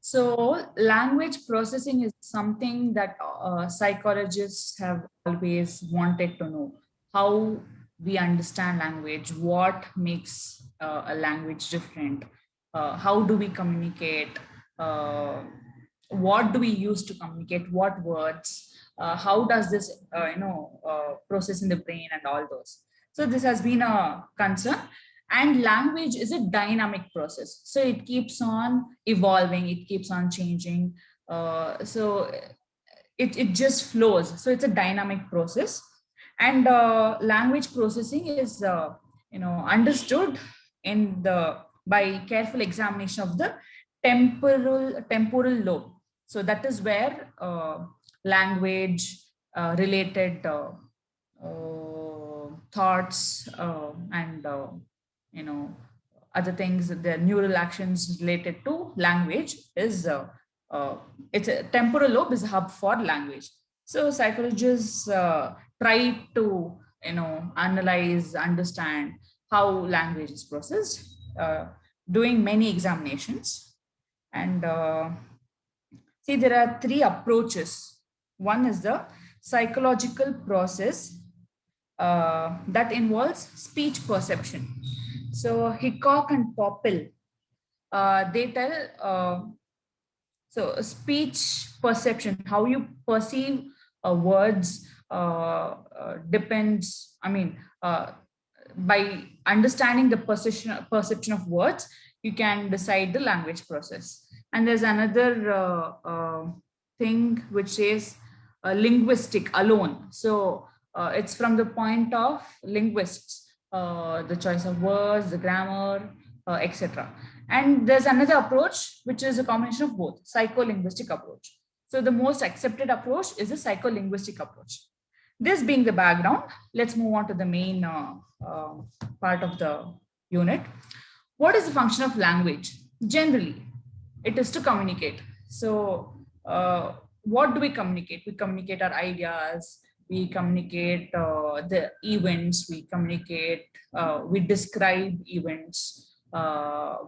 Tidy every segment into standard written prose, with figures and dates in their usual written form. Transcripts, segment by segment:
So, language processing is something that psychologists have always wanted to know how we understand language, what makes a language different, how do we communicate, uh, what do we use to communicate, what words, how does this, process in the brain and all those. So, this has been a concern, and language is a dynamic process, so it keeps on evolving, it keeps on changing. So it just flows, so it's a dynamic process. And language processing is understood in the by careful examination of the temporal lobe. So that is where language related thoughts and you know other things, the neural actions related to language is it's a temporal lobe is a hub for language. So psychologists try to analyze, understand how language is processed, doing many examinations. And see, there are three approaches. One is the psychological process that involves speech perception. So Hickok and Popple, they tell so speech perception, how you perceive words depends. I mean, by understanding the perception of words, you can decide the language process. And there's another thing which says linguistic alone. So it's from the point of linguists, the choice of words, the grammar, etc. And there's another approach which is a combination of both, psycholinguistic approach. So the most accepted approach is the psycholinguistic approach. This being the background, let's move on to the main part of the unit. What is the function of language? Generally, it is to communicate. So what do we communicate? We communicate our ideas, we communicate the events, we communicate, we describe events,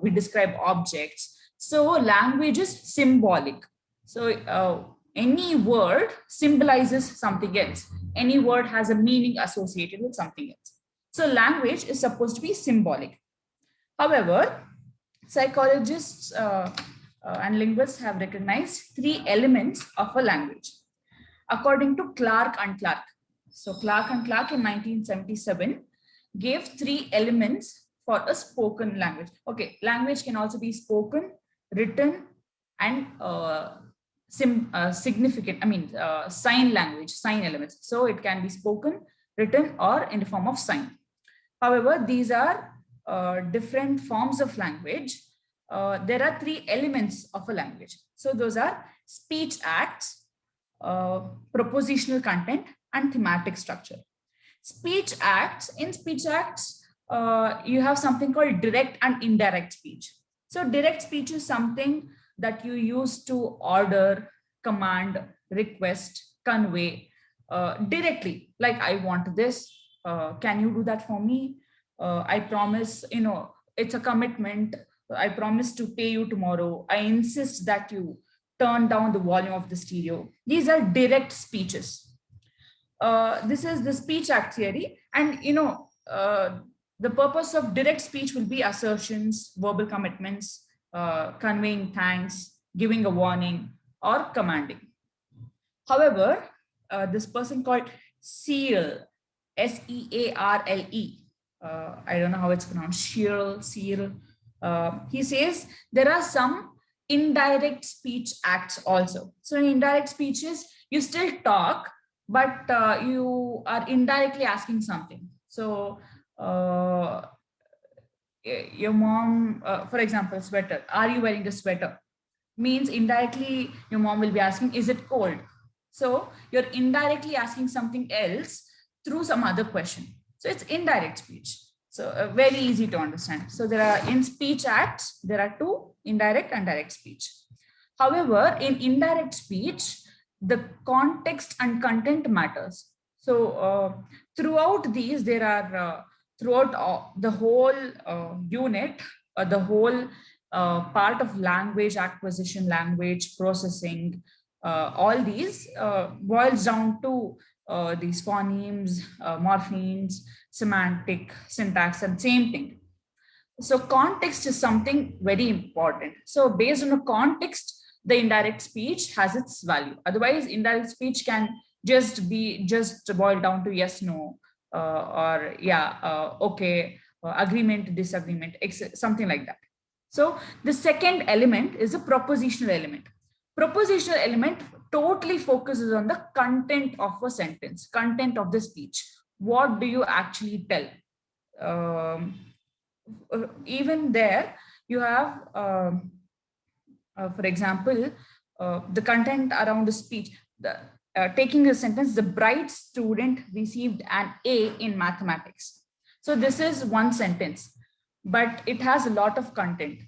we describe objects. So language is symbolic. So any word symbolizes something else. Any word has a meaning associated with something else. So language is supposed to be symbolic. However, psychologists and linguists have recognized three elements of a language according to Clark and Clark. So Clark and Clark in 1977 gave three elements for a spoken language. Okay, language can also be spoken, written, and significant, sign language, sign elements. So it can be spoken, written, or in the form of sign. However, these are different forms of language. There are three elements of a language. So those are speech acts, propositional content, and thematic structure. Speech acts, in speech acts, you have something called direct and indirect speech. So direct speech is something that you use to order, command, request, convey directly. Like, I want this, can you do that for me? I promise, it's a commitment. I promise to pay you tomorrow. I insist that you turn down the volume of the stereo. These are direct speeches. This is the speech act theory. And, the purpose of direct speech will be assertions, verbal commitments, conveying thanks, giving a warning, or commanding. However, this person called Searle, Searle, I don't know how it's pronounced, Searle. He says there are some indirect speech acts also. So in indirect speeches, you still talk, but you are indirectly asking something. So your mom, for example, sweater, are you wearing a sweater? Means indirectly your mom will be asking, is it cold? So you're indirectly asking something else through some other question. So it's indirect speech. So very easy to understand. So there are, in speech acts, there are two, indirect and direct speech. However, in indirect speech, the context and content matters. So throughout these, there are throughout the whole unit, the whole part of language acquisition, language processing, all these boils down to these phonemes, morphemes, semantic, syntax, and same thing. So context is something very important. So based on a context, the indirect speech has its value. Otherwise, indirect speech can just boil down to yes, no, or yeah, okay, agreement, disagreement, something like that. So the second element is a propositional element. Propositional element totally focuses on the content of a sentence, content of the speech. What do you actually tell? Um, Even there, you have, for example, the content around the speech. Taking a sentence, the bright student received an A in mathematics. So this is one sentence, but it has a lot of content.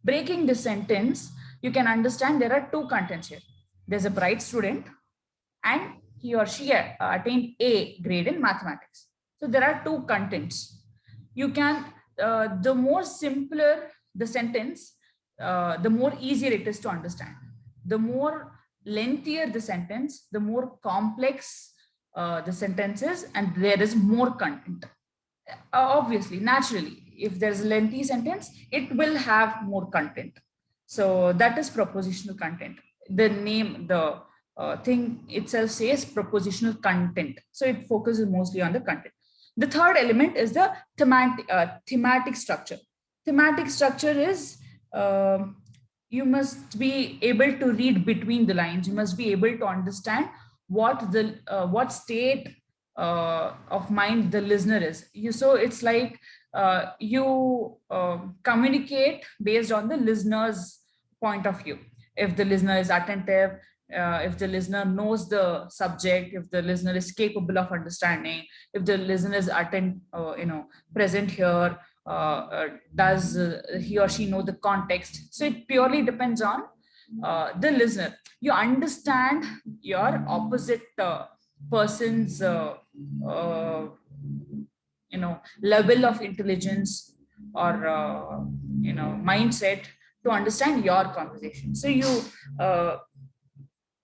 Breaking the sentence, you can understand there are two contents here. There's a bright student and he or she attained A grade in mathematics. So there are two contents. You can, the more simpler the sentence, the more easier it is to understand. The more lengthier the sentence, the more complex the sentence is, and there is more content. Obviously, naturally, if there's a lengthy sentence, it will have more content. So that is propositional content. The name, the thing itself says propositional content. So it focuses mostly on the content. The third element is the thematic structure. Thematic structure is you must be able to read between the lines. You must be able to understand what state of mind the listener is. So it's like you communicate based on the listener's point of view. If the listener is attentive, if the listener knows the subject, if the listener is capable of understanding, if the listener is present here, does he or she know the context? So it purely depends on the listener. You understand your opposite person's level of intelligence or mindset to understand your conversation. So you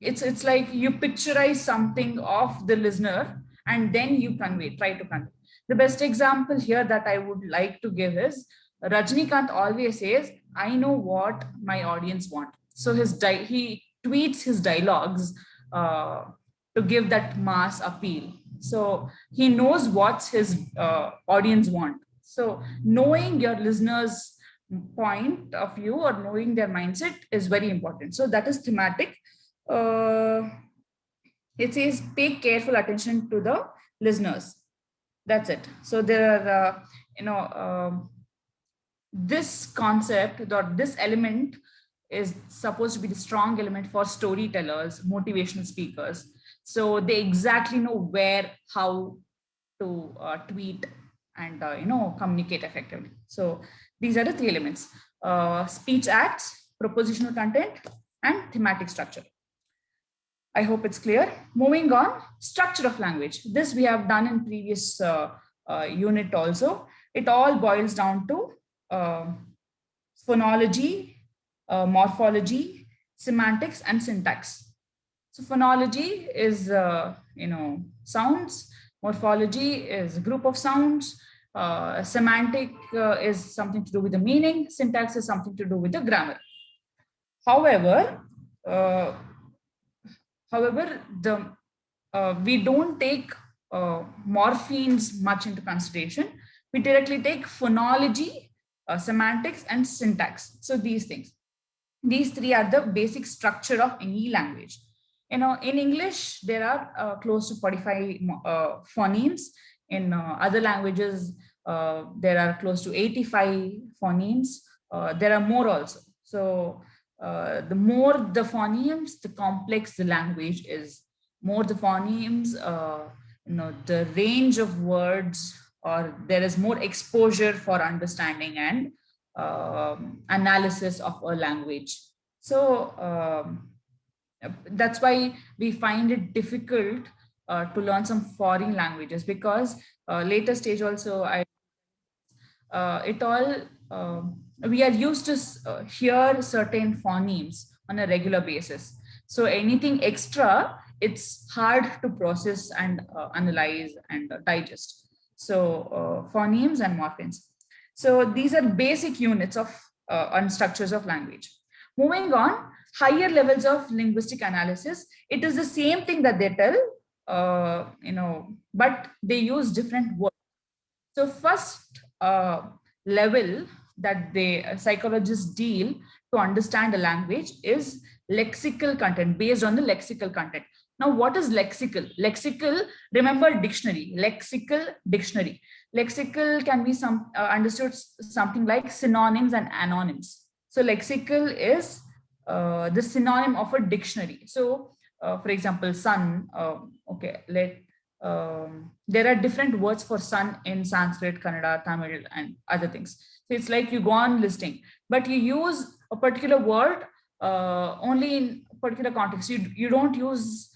it's like you picturize something of the listener and then you try to convey. The best example here that I would like to give is Rajnikant always says, I know what my audience want. So he tweets his dialogues to give that mass appeal. So he knows what his audience want. So knowing your listeners' point of view or knowing their mindset is very important. So that is thematic. Uh, it says pay careful attention to the listeners. That's it. So there are, this concept or this element is supposed to be the strong element for storytellers, motivational speakers. So they exactly know where, how to tweet and communicate effectively. So these are the three elements: speech acts, propositional content, and thematic structure. I hope it's clear. Moving on, structure of language. This we have done in previous unit also. It all boils down to phonology, morphology, semantics, and syntax. So phonology is, sounds. Morphology is a group of sounds. Semantic is something to do with the meaning. Syntax is something to do with the grammar. However, uh, we don't take morphemes much into consideration. We directly take phonology, semantics, and syntax. So these things, these three are the basic structure of any language. In English, there are close to 45 phonemes. In other languages, there are close to 85 phonemes. There are more also. So the more the phonemes, the complex the language is. More the phonemes, the range of words, or there is more exposure for understanding and analysis of a language. So That's why we find it difficult to learn some foreign languages, because later stage also it all we are used to hear certain phonemes on a regular basis. So anything extra, it's hard to process and analyze and digest. So phonemes and morphemes. So these are basic units of and structures of language. Moving on, higher levels of linguistic analysis. It is the same thing that they tell, but they use different words. So first level that the psychologists deal to understand a language is lexical content, based on the lexical content. Now, what is lexical? Lexical, remember dictionary, lexical dictionary. Lexical can be understood something like synonyms and anonyms. So lexical is the synonym of a dictionary. So for example, sun, there are different words for sun in Sanskrit, Kannada, Tamil, and other things. So it's like you go on listing, but you use a particular word only in particular context. You don't use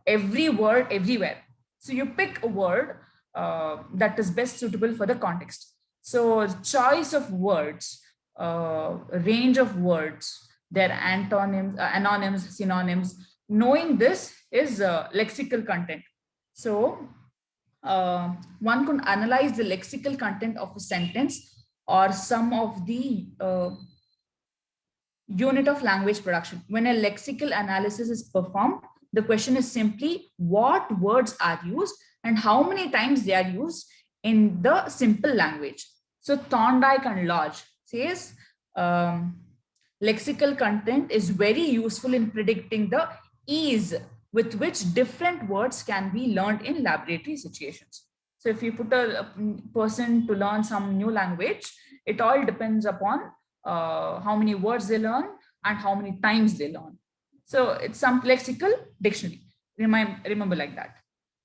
every word everywhere. So you pick a word that is best suitable for the context. So choice of words, range of words, their antonyms, anonyms, synonyms. Knowing this is lexical content. So one can analyze the lexical content of a sentence or some of the unit of language production. When a lexical analysis is performed, the question is simply what words are used and how many times they are used in the simple language. So Thorndike and Lodge says lexical content is very useful in predicting the ease with which different words can be learned in laboratory situations. So if you put a person to learn some new language, it all depends upon how many words they learn and how many times they learn. So it's some lexical dictionary. Remember like that.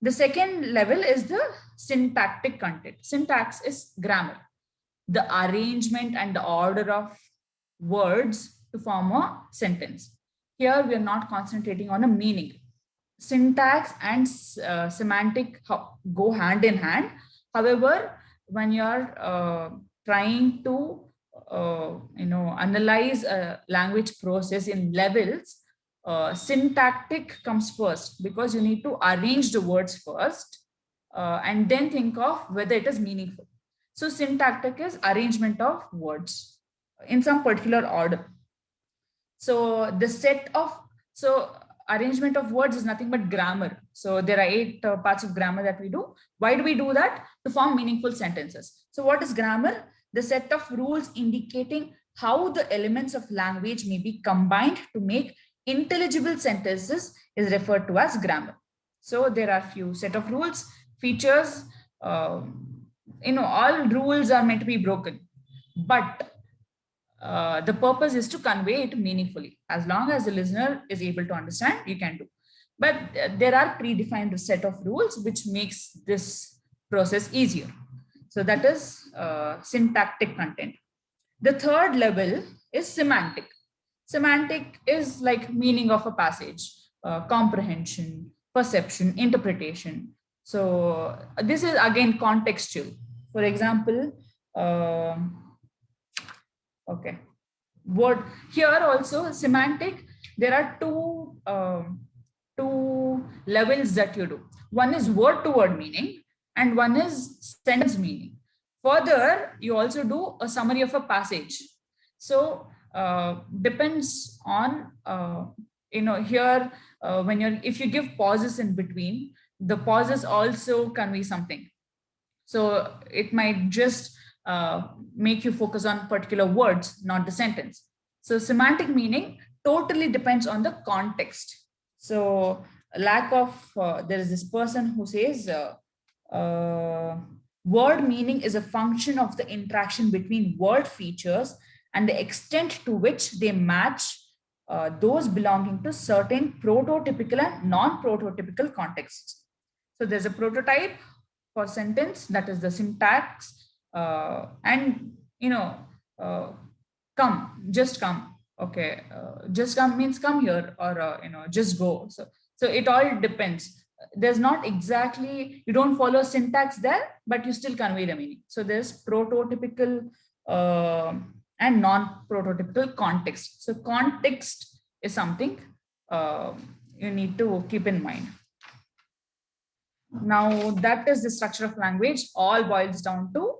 The second level is the syntactic content. Syntax is grammar, the arrangement and the order of words to form a sentence. Here we are not concentrating on a meaning. Syntax and semantic go hand in hand. However, when you're trying to analyze a language process in levels, syntactic comes first, because you need to arrange the words first and then think of whether it is meaningful. So syntactic is arrangement of words in some particular order. So the set of, so arrangement of words is nothing but grammar. So there are 8 parts of grammar that we do. Why do we do that? To form meaningful sentences. So what is grammar? The set of rules indicating how the elements of language may be combined to make intelligible sentences is referred to as grammar. So there are few set of rules, features, all rules are meant to be broken, but the purpose is to convey it meaningfully. As long as the listener is able to understand, you can do. But there are predefined set of rules which makes this process easier. So that is syntactic content. The third level is semantic. Semantic is like meaning of a passage, comprehension, perception, interpretation. So this is again contextual. For example, okay, word here also semantic. There are two levels that you do. One is word to word meaning, and one is sentence meaning. Further, you also do a summary of a passage. So depends on here when you're, if you give pauses in between, the pauses also convey something. So it might just make you focus on particular words, not the sentence. So semantic meaning totally depends on the context. So lack of there is this person who says word meaning is a function of the interaction between word features and the extent to which they match those belonging to certain prototypical and non-prototypical contexts. So there's a prototype for sentence, that is the syntax, and come, just come. Okay, just come means come here, or just go. So it all depends. There's not exactly, you don't follow syntax there, but you still convey the meaning. So there's prototypical uh, and non-prototypical context. So context is something uh, you need to keep in mind. Now that is the structure of language. All boils down to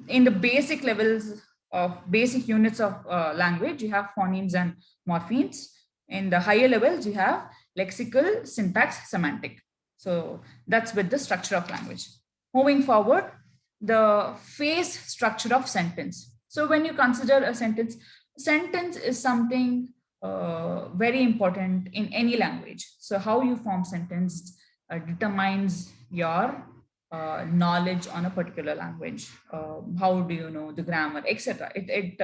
in the basic levels of basic units of language, you have phonemes and morphemes. In the higher levels, you have lexical, syntax, semantic. So that's with the structure of language. Moving forward, the phase structure of sentence. So when you consider a sentence, sentence is something very important in any language. So how you form sentence determines your knowledge on a particular language. How do you know the grammar, etc. It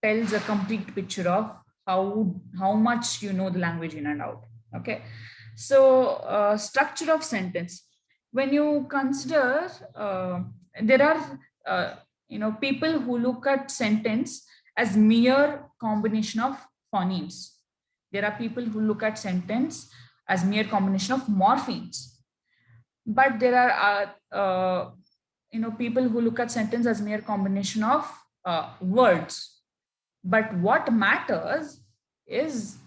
tells a complete picture of how much you know the language in and out. Okay, so structure of sentence. When you consider, there are people who look at sentence as mere combination of phonemes. There are people who look at sentence as mere combination of morphemes, but there are people who look at sentence as mere combination of words. But what matters is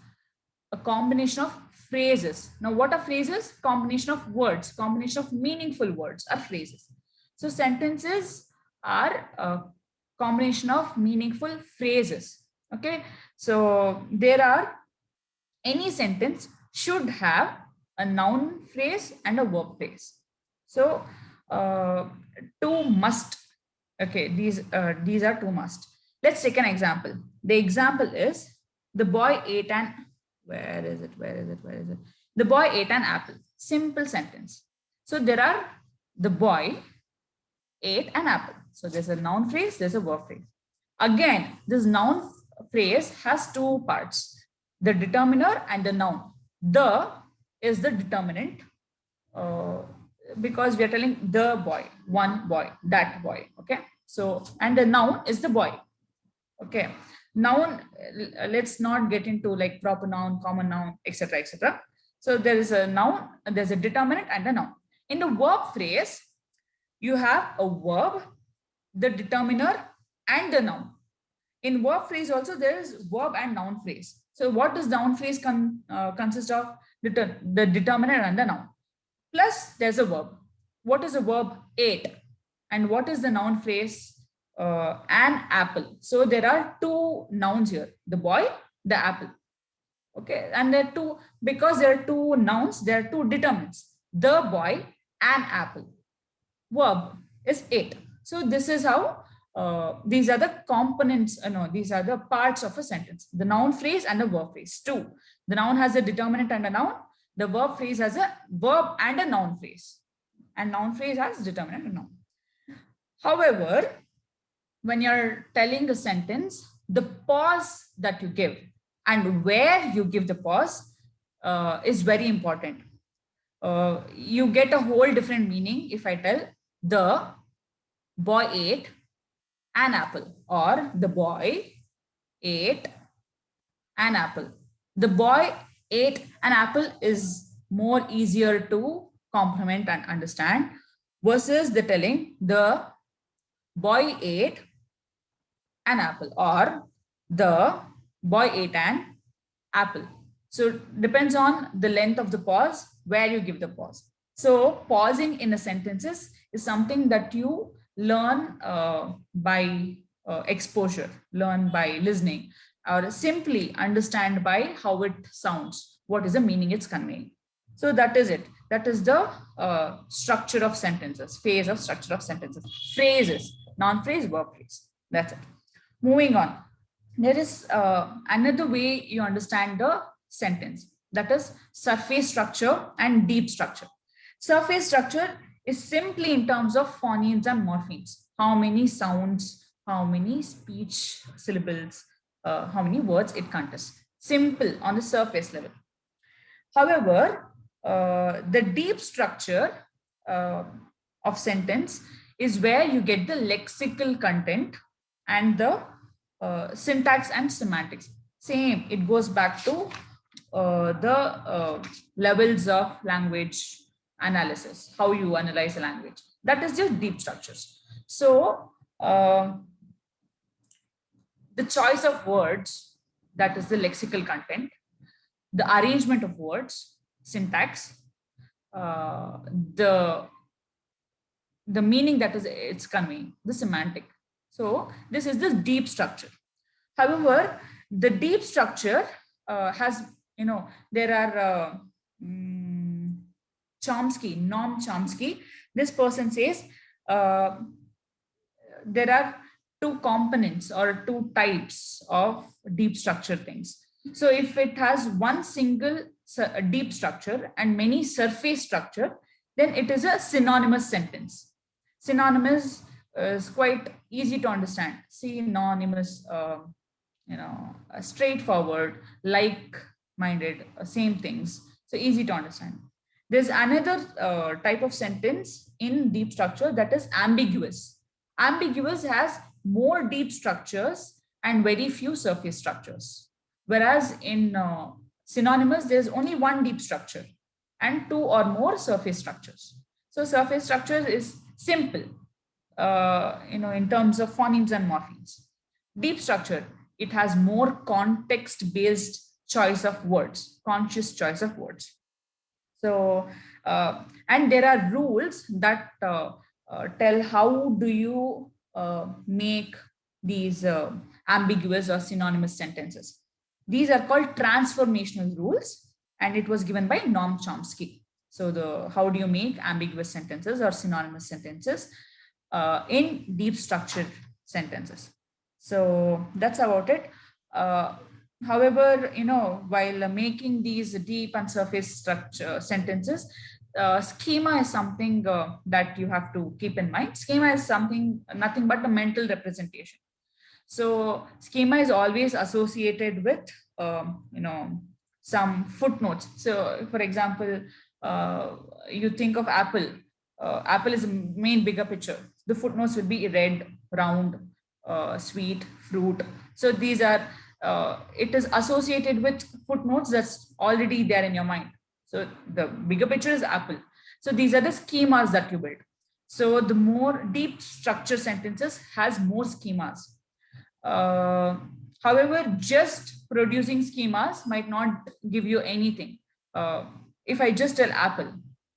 a combination of phrases. Now what are phrases? Combination of words, combination of meaningful words are phrases. So sentences are a combination of meaningful phrases. Okay, so there are, any sentence should have a noun phrase and a verb phrase. So two must. Okay, these are two must. Let's take an example. The example is, the boy ate an, where is it? The boy ate an apple. Simple sentence. So there are, the boy ate an apple. So there's a noun phrase, there's a verb phrase. Again, this noun phrase has two parts, the determiner and the noun. The is the determinant because we are telling the boy, one boy, that boy. Okay, so, and the noun is the boy. Okay, noun, let's not get into like proper noun, common noun, etc., etc. So there is a noun, there's a determinant and a noun. In the verb phrase, you have a verb, the determiner, and the noun. In verb phrase also, there is verb and noun phrase. So what does noun phrase consist of? The determiner and the noun. Plus there's a verb. What is a verb? Ate. And what is the noun phrase? An apple. So there are two nouns here, the boy, the apple. Okay, and there are two, because there are two nouns, there are two determinants, the boy and apple. Verb is ate. So this is how these are the components, these are the parts of a sentence, the noun phrase and the verb phrase. Two, the noun has a determinant and a noun, the verb phrase has a verb and a noun phrase, and noun phrase has determinant and noun. However, when you're telling a sentence, the pause that you give and where you give the pause is very important. You get a whole different meaning if I tell, the boy ate an apple, or the boy ate an apple. The boy ate an apple is more easier to comprehend and understand versus the telling, the boy ate an apple, or the boy ate an apple. So depends on the length of the pause, where you give the pause. So pausing in a sentences is something that you learn by exposure, learn by listening, or simply understand by how it sounds, what is the meaning it's conveying. So that is it. That is the structure of sentences, phase of structure of sentences. Phrases, noun phrase, verb phrase. That's it. Moving on. There is another way you understand the sentence, that is surface structure and deep structure. Surface structure is simply in terms of phonemes and morphemes. How many sounds, how many speech syllables, how many words it contains. Simple on the surface level. However, the deep structure of sentence is where you get the lexical content and the syntax and semantics. Same, it goes back to the levels of language analysis, how you analyze a language. That is just deep structures. So the choice of words, that is the lexical content, the arrangement of words, syntax, uh, the the meaning that is it's conveying, the semantic. So this is the deep structure. However, the deep structure has, there are Noam Chomsky. This person says uh, there are two components or two types of deep structure things. So if it has one single deep structure and many surface structure, then it is a synonymous sentence. Synonymous is quite easy to understand. Synonymous, straightforward, like-minded, same things. So easy to understand. There's another type of sentence in deep structure that is ambiguous. Ambiguous has more deep structures and very few surface structures. Whereas in synonymous, there's only one deep structure and two or more surface structures. So surface structure is simple, in terms of phonemes and morphemes. Deep structure, it has more context-based choice of words, conscious choice of words. So, and there are rules that tell how do you make these ambiguous or synonymous sentences. These are called transformational rules, and it was given by Noam Chomsky. So how do you make ambiguous sentences or synonymous sentences in deep structured sentences? So that's about it. However, while making these deep and surface structure sentences, schema is something that you have to keep in mind. Schema is nothing but a mental representation. So schema is always associated with, some footnotes. So for example, you think of Apple. Apple is the main bigger picture. The footnotes will be red, round, sweet, fruit. So these are, it is associated with footnotes that's already there in your mind. So the bigger picture is Apple. So these are the schemas that you build. So the more deep structure sentences has more schemas. However, just producing schemas might not give you anything. If I just tell Apple,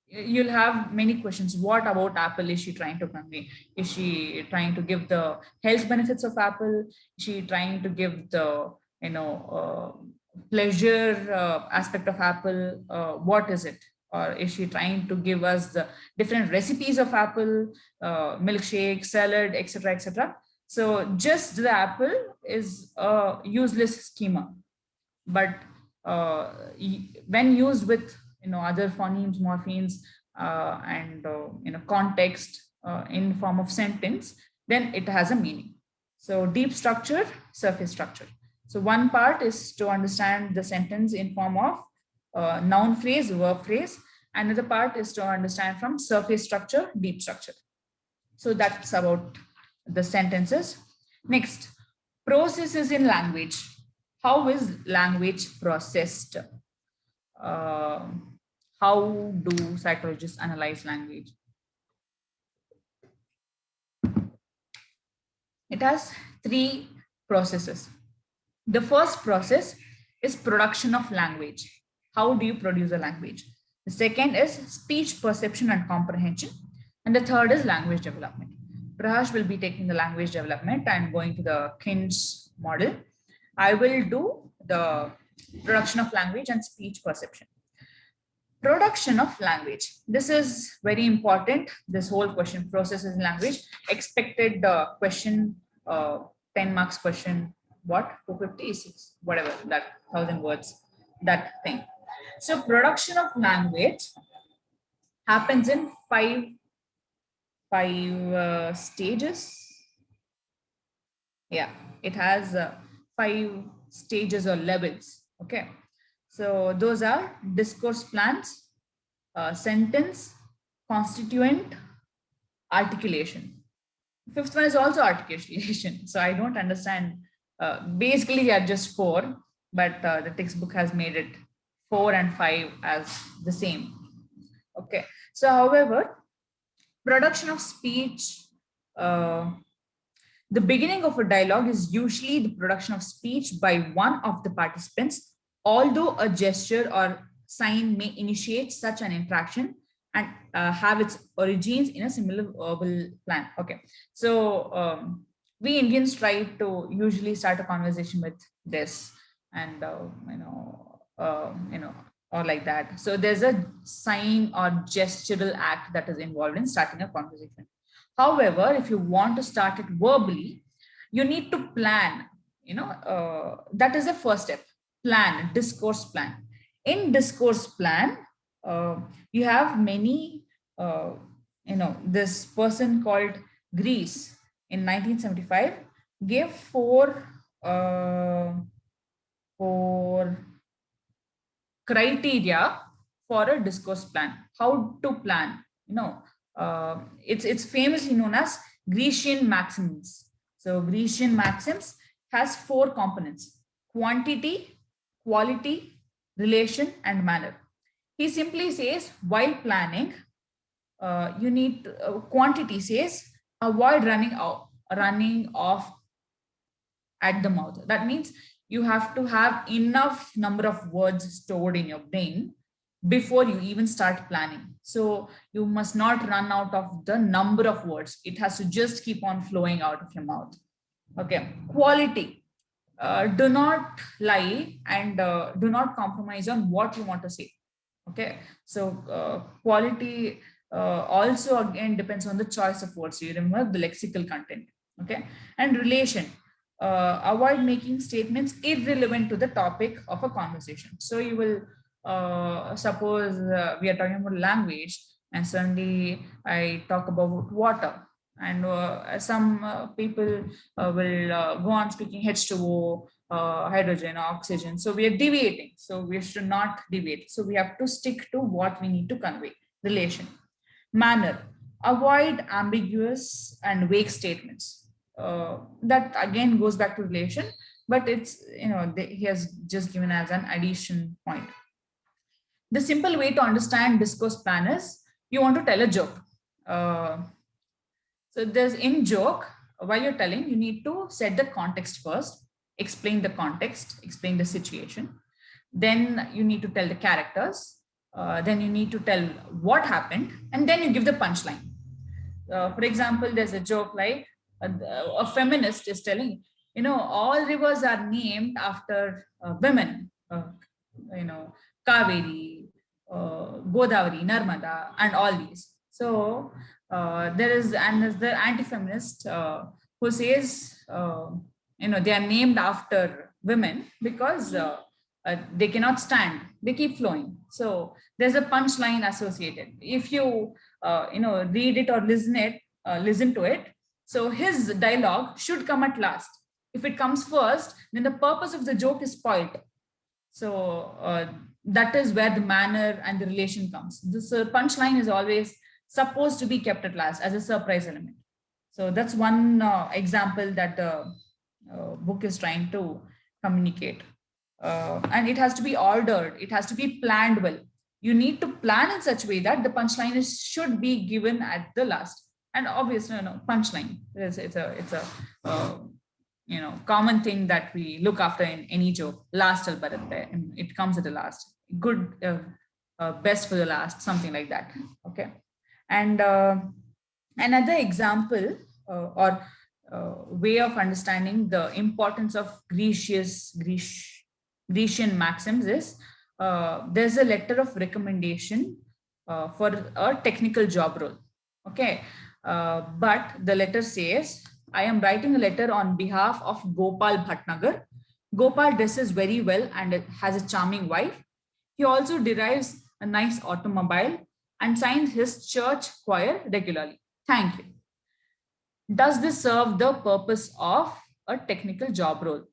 you'll have many questions. What about Apple is she trying to convey? Is she trying to give the health benefits of Apple? Is she trying to give the pleasure aspect of Apple? What is it? Or is she trying to give us the different recipes of Apple, milkshake, salad, etc., etc.? So just the Apple is a useless schema, but when used with other phonemes, morphemes, and context in form of sentence, then it has a meaning. So deep structure, surface structure. So one part is to understand the sentence in form of noun phrase, verb phrase. Another part is to understand from surface structure, deep structure. So that's about the sentences. Next, processes in language. How is language processed? How do psychologists analyze language? It has three processes. The first process is production of language. How do you produce a language? The second is speech perception and comprehension. And the third is language development. Prahash will be taking the language development and going to the Kin's model. I will do the production of language and speech perception. Production of language. This is very important. This whole question, processes in language, expected question, 10 marks question, what, 456, whatever, that 1,000 words, that thing. So production of language happens in five stages. Yeah, it has 5 stages or levels. Okay, so those are discourse plans, sentence, constituent, articulation. Fifth one is also articulation. So I don't understand Basically, they are just 4, but the textbook has made it 4 and 5 as the same. Okay. So, however, production of speech, uh, the beginning of a dialogue is usually the production of speech by one of the participants, although a gesture or sign may initiate such an interaction and have its origins in a similar verbal plan. Okay, so we Indians try to usually start a conversation with this, and or like that. So there's a sign or gestural act that is involved in starting a conversation. However, if you want to start it verbally, you need to plan. That is the first step. Plan, discourse plan. In discourse plan, you have many. This person called Greece in 1975 gave four criteria for a discourse plan. How to plan? It's famously known as Grecian maxims. So Grecian maxims has 4 components: quantity, quality, relation, and manner. He simply says while planning, you need quantity says avoid running off at the mouth. That means you have to have enough number of words stored in your brain before you even start planning. So you must not run out of the number of words. It has to just keep on flowing out of your mouth. Okay. Quality. Do not lie and do not compromise on what you want to say. Okay. So quality also again depends on the choice of words. You remember the lexical content. Okay. And relation. Avoid making statements irrelevant to the topic of a conversation. So you will suppose we are talking about language, and suddenly I talk about water, and some people will go on speaking H2O, hydrogen, oxygen. So we are deviating. So we should not deviate. So we have to stick to what we need to convey. Relation. Manner. Avoid ambiguous and vague statements. That again goes back to relation, but it's, he has just given as an addition point. The simple way to understand discourse plan is you want to tell a joke. So there's in joke, while you're telling, you need to set the context first, explain the context, explain the situation. Then you need to tell the characters. Then you need to tell what happened, and then you give the punchline. For example, there's a joke like a feminist is telling, all rivers are named after women, Kaveri, Godavari, Narmada, and all these. So there's the anti-feminist who says, they are named after women because they cannot stand, they keep flowing. So there's a punchline associated. If you read it or listen to it, so his dialogue should come at last. If it comes first, then the purpose of the joke is spoiled. So that is where the manner and the relation comes. This punchline is always supposed to be kept at last as a surprise element. So that's one example that the book is trying to communicate. And it has to be ordered. It has to be planned well. You need to plan in such a way that the punchline should be given at the last. And obviously, punchline. It's a common thing that we look after in any joke. Last al baratte. It comes at the last. Good, best for the last. Something like that. Okay. And another example or way of understanding the importance of Grecian maxims is there's a letter of recommendation for a technical job role. Okay. But the letter says, I am writing a letter on behalf of Gopal Bhatnagar. Gopal dresses very well and has a charming wife. He also derives a nice automobile and signs his church choir regularly. Thank you. Does this serve the purpose of a technical job role?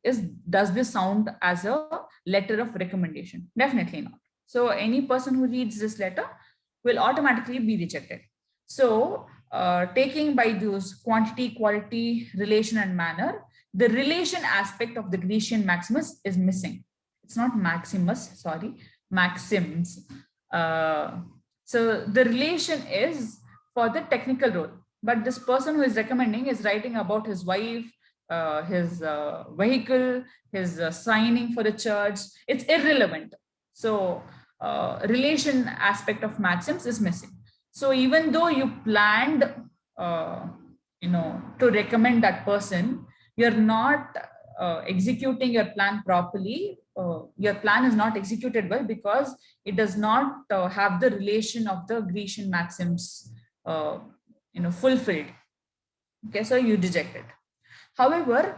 Does this sound as a letter of recommendation? Definitely not. So any person who reads this letter will automatically be rejected. So taking by those quantity, quality, relation, and manner, the relation aspect of the Grecian maximus is missing. It's not Maximus, sorry, maxims. So the relation is for the technical role, but this person who is recommending is writing about his wife, his vehicle, his signing for the church. It's irrelevant. So relation aspect of maxims is missing. So even though you planned, to recommend that person, you're not executing your plan properly. Your plan is not executed well because it does not have the relation of the Grecian maxims, fulfilled. Okay, so you reject it. However,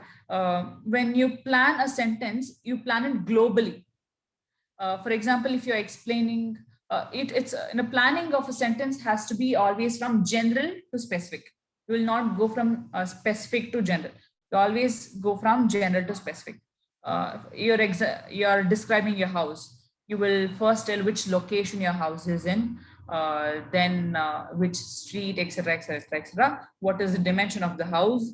when you plan a sentence, you plan it globally. For example, if you're explaining it's in a planning of a sentence has to be always from general to specific. You will not go from specific to general. You always go from general to specific. You're describing your house. You will first tell which location your house is in, then which street, etc., etc., etc. What is the dimension of the house?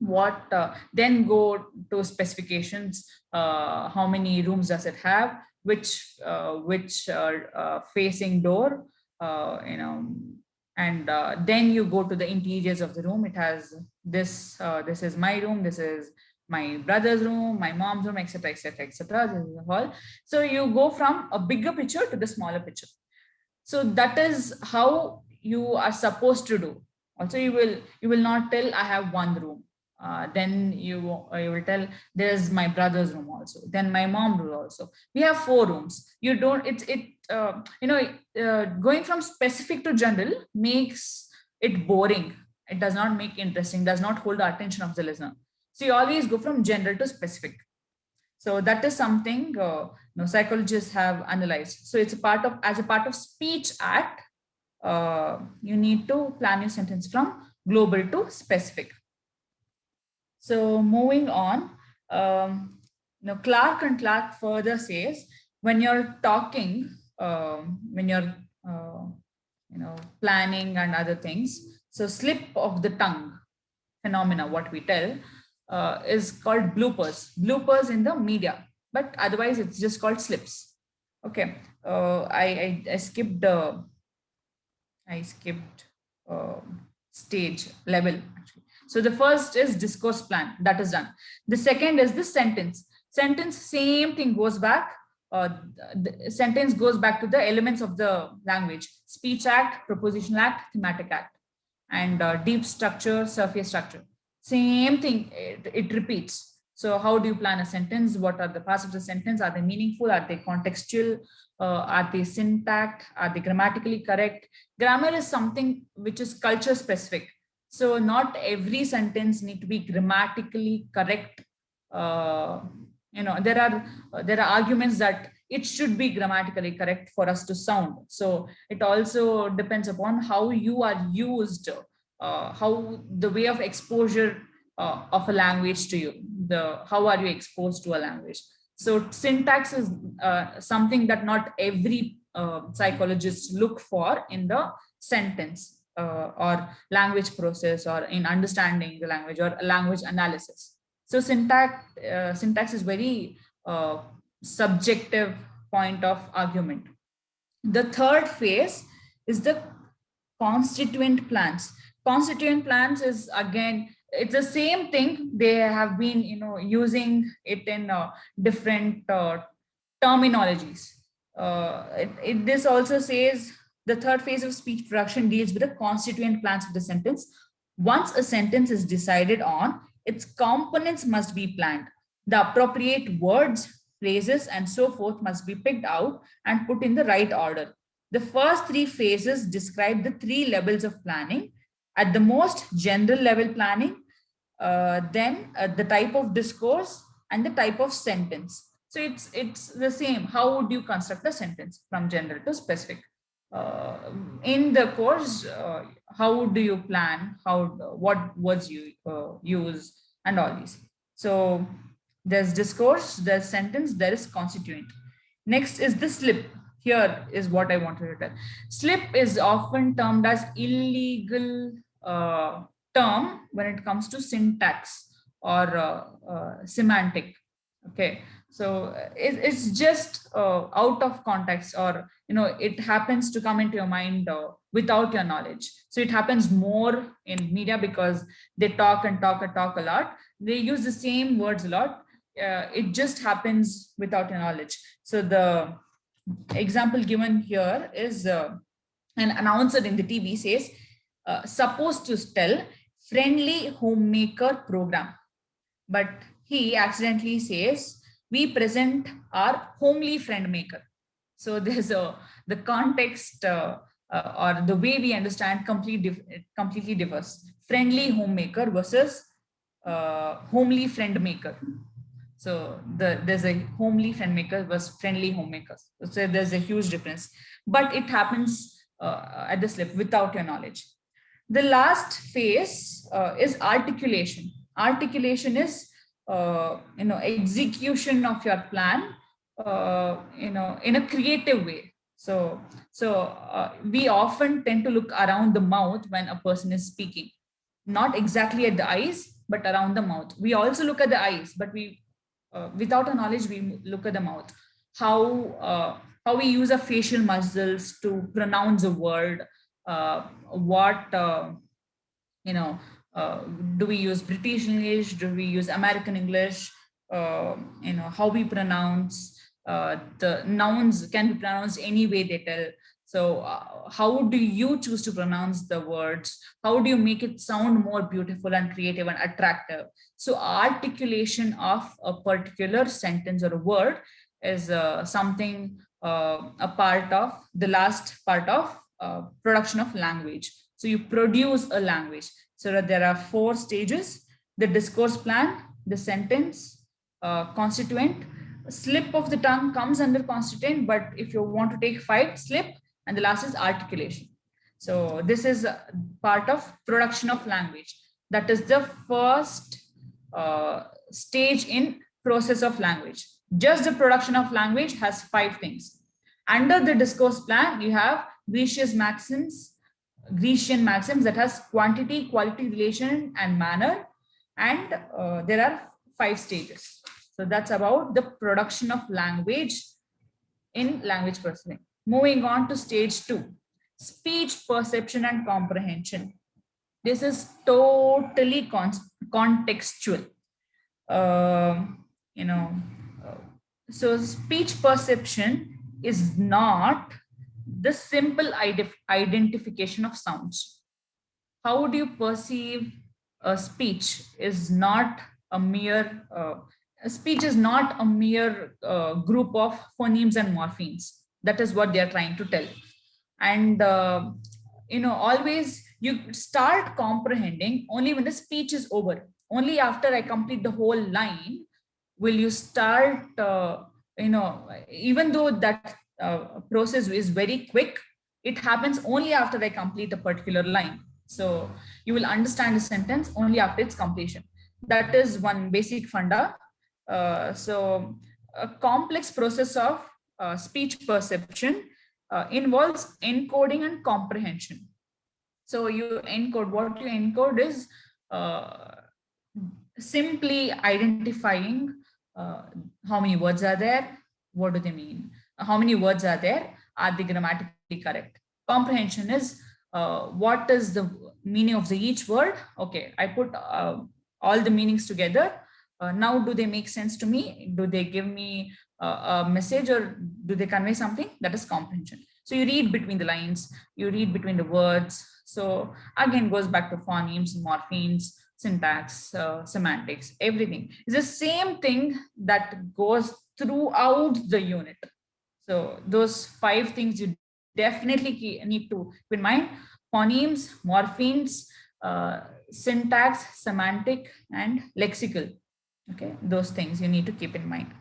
What then go to specifications. How many rooms does it have? Which facing door? And then you go to the interiors of the room. It has this. This is my room. This is my brother's room, my mom's room, etc., etc., etc. This is the hall. So you go from a bigger picture to the smaller picture. So that is how you are supposed to do. Also, you will not tell I have one room. Then you will tell there's my brother's room also. Then my mom room also. We have 4 rooms. You don't. Going from specific to general makes it boring. It does not make interesting. Does not hold the attention of the listener. So you always go from general to specific. So that is something psychologists have analyzed. So it's as a part of speech act, you need to plan your sentence from global to specific. So moving on, Clark and Clark further says, when you're talking, when you're planning and other things, so slip of the tongue phenomena, what we tell, is called bloopers in the media, but otherwise it's just called slips. Okay, I skipped stage level actually. So the first is discourse plan, that is done. The second is the sentence. Same thing goes back. The sentence goes back to the elements of the language: speech act, propositional act, thematic act, and deep structure, surface structure. Same thing, it repeats. So how do you plan a sentence? What are the parts of the sentence? Are they meaningful? Are they contextual? Are they syntax? Are they grammatically correct? Grammar is something which is culture specific. So not every sentence need to be grammatically correct. There are arguments that it should be grammatically correct for us to sound. So it also depends upon how you are used, how the way of exposure of a language to you, how are you exposed to a language. So syntax is something that not every psychologist look for in the sentence, or language process, or in understanding the language, or language analysis. So syntax is very subjective point of argument. The third phase is the constituent plans. Constituent plans is, again, it's the same thing. They have been using it in different terminologies. This also says the third phase of speech production deals with the constituent plans of the sentence. Once a sentence is decided on, its components must be planned. The appropriate words, phrases, and so forth must be picked out and put in the right order. The first 3 phases describe the 3 levels of planning. At the most general level planning, then the type of discourse and the type of sentence. So it's the same. How would you construct a sentence from general to specific? In the course, how do you plan? What words you use, and all these. So there's discourse, there's sentence, there is constituent. Next is the slip. Here is what I wanted to tell. Slip is often termed as illegal term when it comes to syntax or semantic. Okay, so it's just out of context, or it happens to come into your mind without your knowledge. So it happens more in media because they talk and talk and talk a lot. They use the same words a lot. It just happens without your knowledge. So the example given here is an announcer in the TV says, supposed to tell friendly homemaker program, but he accidentally says, we present our homely friend maker. So there's the context or the way we understand completely diverse. Friendly homemaker versus homely friend maker. So there's a homely friend maker versus friendly homemakers. So there's a huge difference, but it happens at the slip without your knowledge. The last phase is articulation. Articulation is execution of your plan in a creative way. So we often tend to look around the mouth when a person is speaking, not exactly at the eyes, but around the mouth. We also look at the eyes, but we without a knowledge we look at the mouth. How we use our facial muscles to pronounce a word. What you know uh, do we use British English, do we use American English, how we pronounce the nouns can be pronounced any way they tell. So how do you choose to pronounce the words? How do you make it sound more beautiful and creative and attractive? So articulation of a particular sentence or a word is something a part of the last part of production of language. So you produce a language. So that there are 4 stages: the discourse plan, the sentence, constituent. Slip of the tongue comes under constituent, but if you want to take 5, slip, and the last is articulation. So this is part of production of language. That is the first stage in process of language. Just the production of language has 5 things. Under the discourse plan, you have Grecian maxims that has quantity, quality, relation, and manner. And there are 5 stages. So that's about the production of language in language processing. Moving on to stage 2, speech perception and comprehension. This is totally contextual. Uh, you know, so speech perception is not the simple identification of sounds. How do you perceive a speech is not a mere a speech is not a mere group of phonemes and morphemes. That is what they are trying to tell. And always you start comprehending only when the speech is over. Only after I complete the whole line will you start even though that process is very quick, it happens only after I complete a particular line. So you will understand the sentence only after its completion. That is one basic funda. So a complex process of speech perception involves encoding and comprehension. So you encode, what you encode is simply identifying how many words are there, what do they mean, how many words are there, are they grammatically correct. Comprehension is what is the meaning of each word. Okay, I put all the meanings together. Now do they make sense to me? Do they give me a message, or do they convey something? That is comprehension. So you read between the lines, you read between the words. So again, goes back to phonemes, morphemes, syntax, semantics, everything. It's the same thing that goes throughout the unit. So those 5 things you definitely need to keep in mind: phonemes, morphemes, syntax, semantic, and lexical. Okay, those things you need to keep in mind.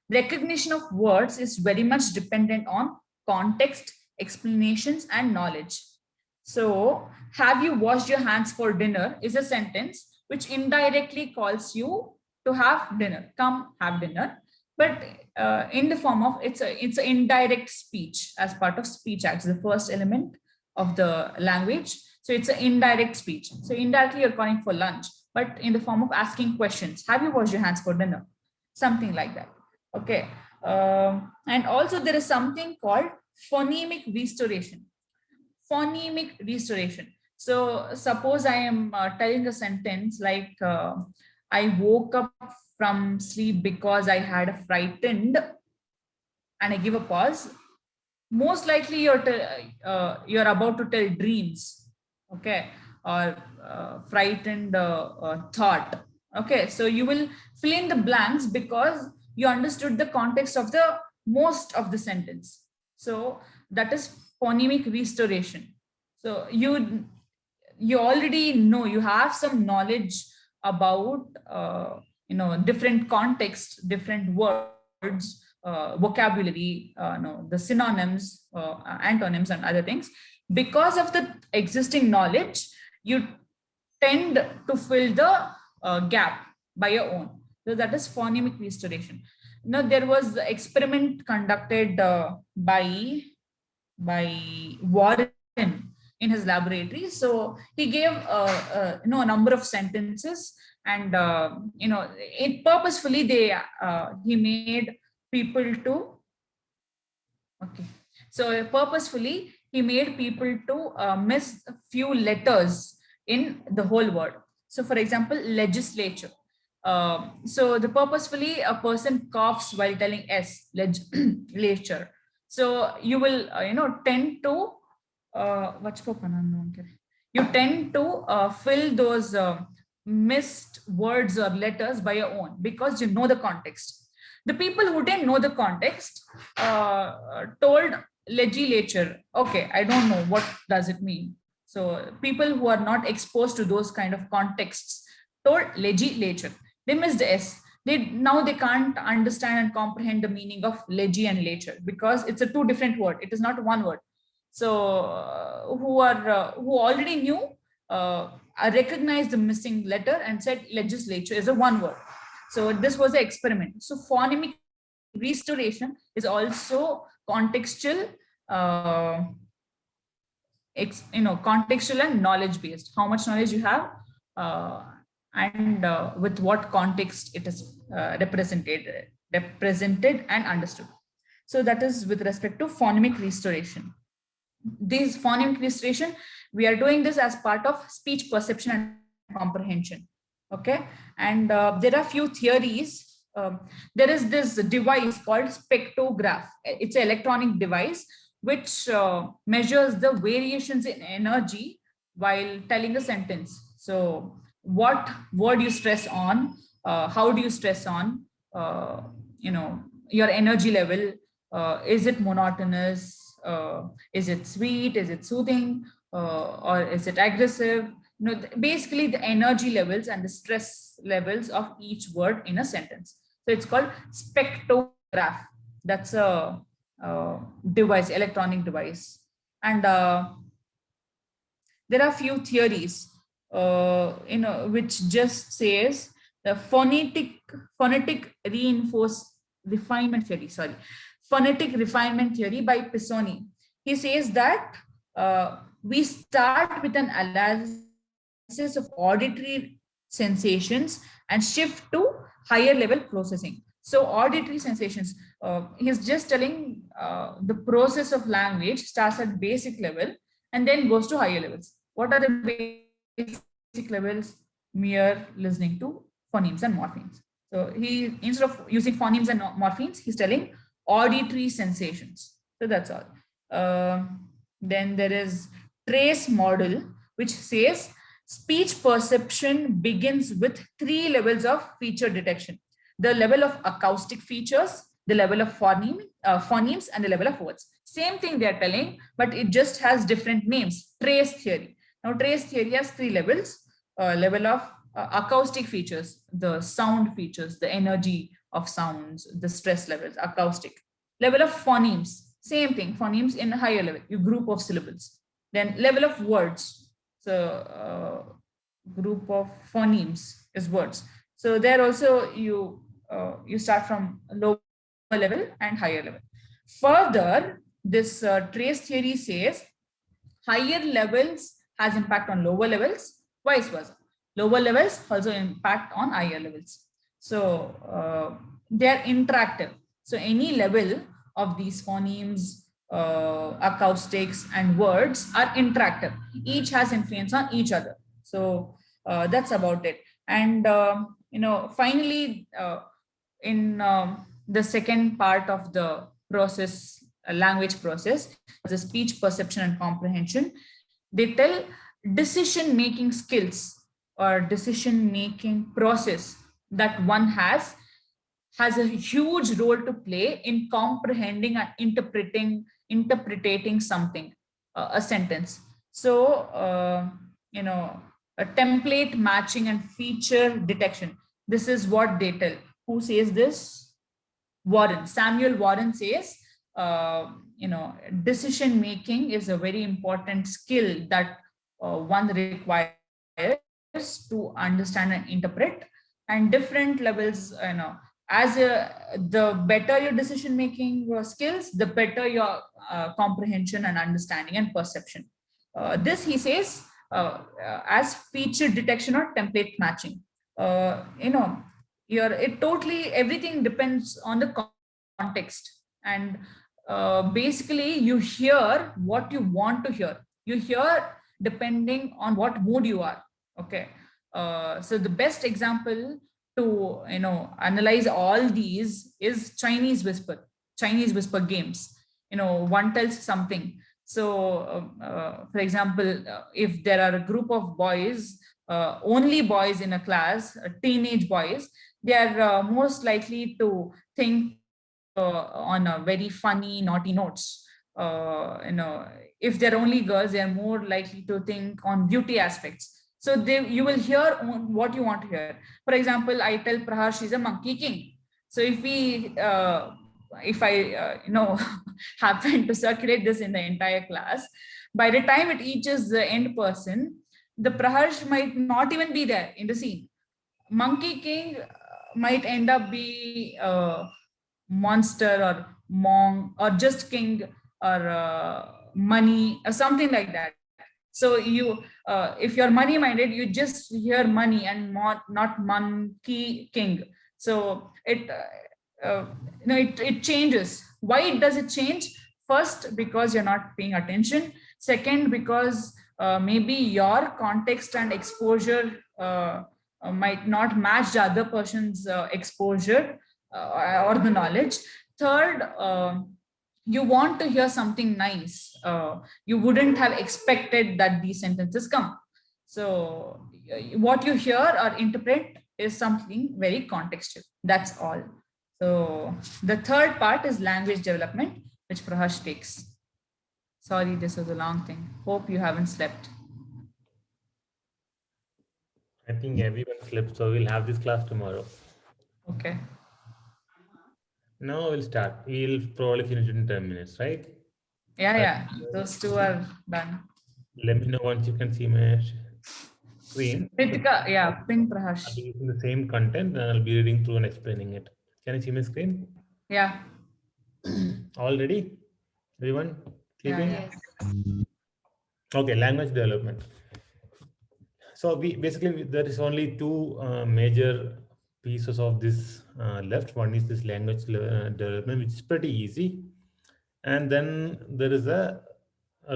Recognition of words is very much dependent on context, explanations, and knowledge. So, have you washed your hands for dinner is a sentence which indirectly calls you to have dinner. Come have dinner. But in the form of it's an indirect speech as part of speech acts, the first element of the language. So it's an indirect speech. So indirectly you're calling for lunch, but in the form of asking questions. Have you washed your hands for dinner? Something like that. Okay. And also there is something called phonemic restoration. Phonemic restoration. So suppose I am telling a sentence like, I woke up from sleep because I had a frightened, and I give a pause. Most likely you're about to tell dreams, okay, or frightened thought. Okay, so you will fill in the blanks because you understood the context of the most of the sentence. So that is phonemic restoration. So you already know, you have some knowledge about different contexts, different words, vocabulary, no, the synonyms, antonyms, and other things. Because of the existing knowledge, you tend to fill the gap by your own. So that is phonemic restoration. Now there was the experiment conducted by Warren in his laboratory. So he gave a number of sentences, and it purposefully he made people to, okay, so purposefully he made people to miss a few letters in the whole word. So for example, legislature. So the purposefully a person coughs while telling s, legislature. So you will tend to you tend to fill those missed words or letters by your own, because you know the context. The people who didn't know the context told legislature. Okay, I don't know what does it mean. So people who are not exposed to those kind of contexts told legislature. They missed the s. They can't understand and comprehend the meaning of legi and lature, because it's a two different word. It is not one word. So who already knew, recognized the missing letter and said legislature is a one word. So this was an experiment. So phonemic restoration is also contextual, contextual and knowledge based. How much knowledge you have, and with what context it is represented and understood. So that is with respect to phonemic restoration. This phonemic restoration, we are doing this as part of speech perception and comprehension. Okay, and there are few theories. There is this device called spectrograph. It's an electronic device which measures the variations in energy while telling a sentence. So what word you stress on, how do you stress on, your energy level, is it monotonous, is it sweet, is it soothing, or is it aggressive? Basically the energy levels and the stress levels of each word in a sentence. So it's called spectrograph. That's a device, electronic device. And there are few theories which just says the phonetic refinement theory, phonetic refinement theory by Pisoni. He says that we start with an analysis of auditory sensations and shift to higher level processing. So auditory sensations, he's just telling the process of language starts at basic level and then goes to higher levels. What are the basic levels? Mere listening to phonemes and morphemes. So he, instead of using phonemes and morphemes, he's telling auditory sensations. So that's all. Then there is trace model, which says speech perception begins with 3 levels of feature detection: the level of acoustic features, the level of phonemes, and the level of words. Same thing they're telling, but it just has different names. Trace theory. Now, trace theory has 3 levels: level of acoustic features, the sound features, the energy of sounds, the stress levels, acoustic. Level of phonemes, same thing, phonemes in a higher level, you group of syllables. Then level of words, so group of phonemes is words. So there also you start from lower level and higher level. Further, this trace theory says higher levels has impact on lower levels, vice versa. Lower levels also impact on higher levels. So they are interactive. So any level of these phonemes, acoustics, and words are interactive. Each has influence on each other. So that's about it. And finally, in the second part of the process, language process, the speech perception and comprehension, they tell decision making skills or decision making process that one has a huge role to play in comprehending and interpreting something, a sentence. So a template matching and feature detection, this is what they tell. Who says this? Samuel Warren says, decision making is a very important skill that one requires to understand and interpret, and different levels, the better your decision making skills, the better your comprehension and understanding and perception. This he says as feature detection or template matching. It totally, everything depends on the context, and basically you hear what you want to hear. You hear depending on what mood you are. Okay. So the best example to analyze all these is Chinese whisper games. One tells something. So for example, if there are a group of boys, only boys in a class, teenage boys, they are most likely to think on a very funny, naughty notes. If they're only girls, they're more likely to think on beauty aspects. So you will hear what you want to hear. For example, I tell Prahar she's a monkey king. So if I happen to circulate this in the entire class, by the time it reaches the end person, the Praharsh might not even be there in the scene. Monkey king might end up be monster or monk or just king or money or something like that. So if you're money minded, you just hear money and not monkey king. So it changes. Why does it change? First, because you're not paying attention. Second, because maybe your context and exposure might not match the other person's exposure or the knowledge. Third, you want to hear something nice. You wouldn't have expected that these sentences come. So what you hear or interpret is something very contextual. That's all. So the third part is language development, which Prahash takes. Sorry, this was a long thing. Hope you haven't slept. I think everyone slept, so we'll have this class tomorrow. Okay. Now we'll start. We'll probably finish it in 10 minutes, right? Yeah. Those two are done. Let me know once you can see my screen. Ritika, yeah, pin Prahash. I'll be using the same content and I'll be reading through and explaining it. Can you see my screen? Yeah. All ready? Everyone? Sleeping? Yeah. Okay, language development. So basically there is only two major pieces of this left. One is this language development, which is pretty easy, and then there is a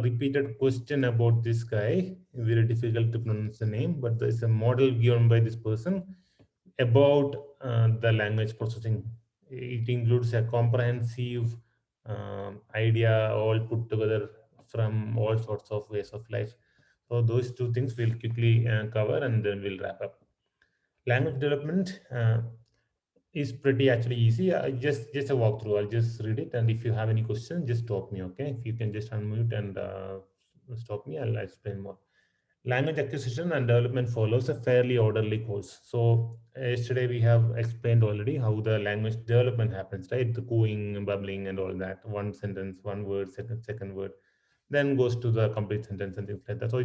repeated question about this guy. Very difficult to pronounce the name, but there's a model given by this person about the language processing. It includes a comprehensive idea all put together from all sorts of ways of life. So those two things we'll quickly cover and then we'll wrap up. Language development is pretty actually easy. Just a walkthrough. I'll just read it, and if you have any questions, just stop me. Okay, if you can just unmute and stop me, I'll explain more. Language acquisition and development follows a fairly orderly course. So yesterday we have explained already how the language development happens, right? The cooing, bubbling, and all that. One sentence, one word, second word, then goes to the complete sentence and things like that. So